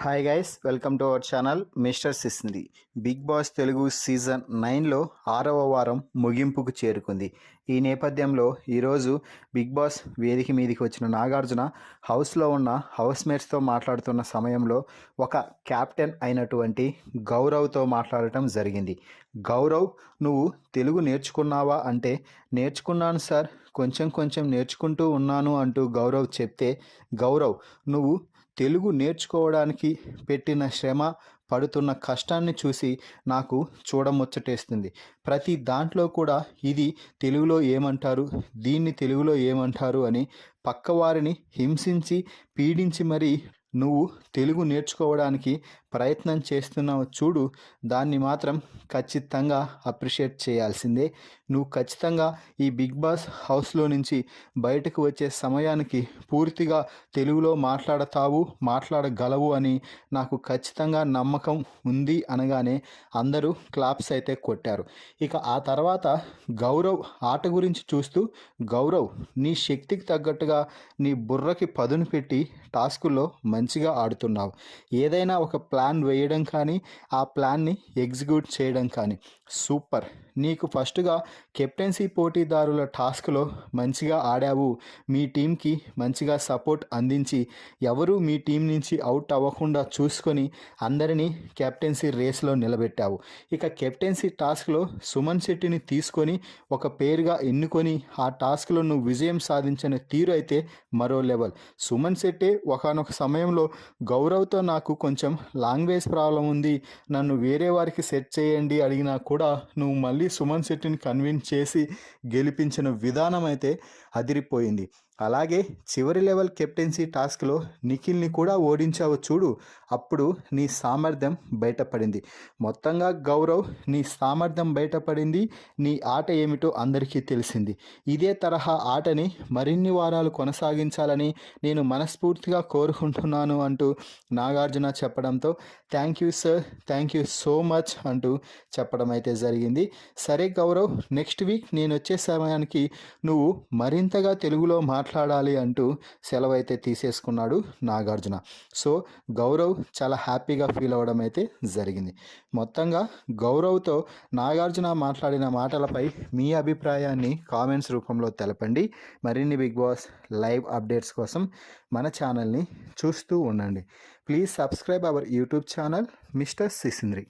Hi guys, welcome to our channel mister సిసింది. Bigg Boss Telugu season 9లో 6వ వారం ముగింపుకు చేరుకుంది. ఈ నేపథ్యంలో ఈరోజు బిగ్ బాస్ వేదిక మీదకి వచ్చిన నాగార్జున హౌస్లో ఉన్న హౌస్మేట్స్తో మాట్లాడుతున్న సమయంలో ఒక క్యాప్టెన్ అయినటువంటి గౌరవ్తో మాట్లాడటం జరిగింది. గౌరవ్, నువ్వు తెలుగు నేర్చుకున్నావా అంటే నేర్చుకున్నాను సార్, కొంచెం కొంచెం నేర్చుకుంటూ ఉన్నాను అంటూ గౌరవ్ చెప్తే, గౌరవ్, నువ్వు తెలుగు నేర్చుకోవడానికి పెట్టిన శ్రమ, పడుతున్న కష్టాన్ని చూసి నాకు చూడముచ్చటేస్తుంది. ప్రతి దాంట్లో కూడా ఇది తెలుగులో ఏమంటారు, దీన్ని తెలుగులో ఏమంటారు అని పక్కవారిని హింసించి పీడించి మరీ నువ్వు తెలుగు నేర్చుకోవడానికి ప్రయత్నం చేస్తున్నావు చూడు, దాన్ని మాత్రం ఖచ్చితంగా అప్రిషియేట్ చేయాల్సిందే. నువ్వు ఖచ్చితంగా ఈ బిగ్ బాస్ హౌస్లో నుంచి బయటకు వచ్చే సమయానికి పూర్తిగా తెలుగులో మాట్లాడగలవు అని నాకు ఖచ్చితంగా నమ్మకం ఉంది అనగానే అందరూ క్లాప్స్ అయితే కొట్టారు. ఇక ఆ తర్వాత గౌరవ్ ఆట గురించి చూస్తూ, గౌరవ్, నీ శక్తికి తగ్గట్టుగా నీ బుర్రకి పదును పెట్టి టాస్కుల్లో మంచిగా ఆడుతున్నావు. ఏదైనా ఒక ప్లాన్ వేయడం కానీ ఆ ప్లాన్ని ఎగ్జిక్యూట్ చేయడం కానీ సూపర్. నీకు ఫస్ట్గా కెప్టెన్సీ పోటీదారుల టాస్క్లో మంచిగా ఆడావు. మీ టీంకి మంచిగా సపోర్ట్ అందించి ఎవరూ మీ టీం నుంచి అవుట్ అవ్వకుండా చూసుకొని అందరినీ కెప్టెన్సీ రేస్లో నిలబెట్టావు. ఇక కెప్టెన్సీ టాస్క్లో సుమన్ శెట్టిని తీసుకొని ఒక పేరుగా ఎన్నుకొని ఆ టాస్క్లో నువ్వు విజయం సాధించిన తీరు అయితే మరో లెవెల్. సుమన్ శెట్టే ఒకానొక సమయంలో గౌరవ్తో నాకు కొంచెం లాంగ్వేజ్ ప్రాబ్లం ఉంది, నన్ను వేరే వారికి సెట్ చేయండి అడిగినా కూడా నువ్వు మళ్ళీ సుమన్ శెట్టిని కన్విన్స్ చేసి గెలిపించిన విధానం అయితే అదిరిపోయింది. అలాగే చివరి లెవెల్ కెప్టెన్సీ టాస్క్లో నిఖిల్ని కూడా ఓడించావు చూడు, అప్పుడు నీ సామర్థ్యం బయటపడింది. మొత్తంగా గౌరవ్, నీ సామర్థ్యం బయటపడింది, నీ ఆట ఏమిటో అందరికీ తెలిసింది. ఇదే తరహా ఆటని మరిన్ని వారాలు కొనసాగించాలని నేను మనస్ఫూర్తిగా కోరుకుంటున్నాను అంటూ నాగార్జున చెప్పడంతో thank you sir, thank you so much అంటూ చెప్పడం అయితే జరిగింది. సరే గౌరవ్, నెక్స్ట్ వీక్ నేను వచ్చే సమయానికి నువ్వు మరింతగా తెలుగులో మాట్లాడాలి అంటూ సెలవు అయితే తీసేసుకున్నాడు నాగార్జున. సో గౌరవ్ చాలా హ్యాపీగా ఫీల్ అవ్వడం అయితే జరిగింది. మొత్తంగా గౌరవ్తో నాగార్జున మాట్లాడిన మాటలపై మీ అభిప్రాయాన్ని కామెంట్స్ రూపంలో తెలపండి. మరిన్ని బిగ్ బాస్ లైవ్ అప్డేట్స్ కోసం మన ఛానల్ని చూస్తూ ఉండండి. Please subscribe our YouTube channel mister సిసింద్రి.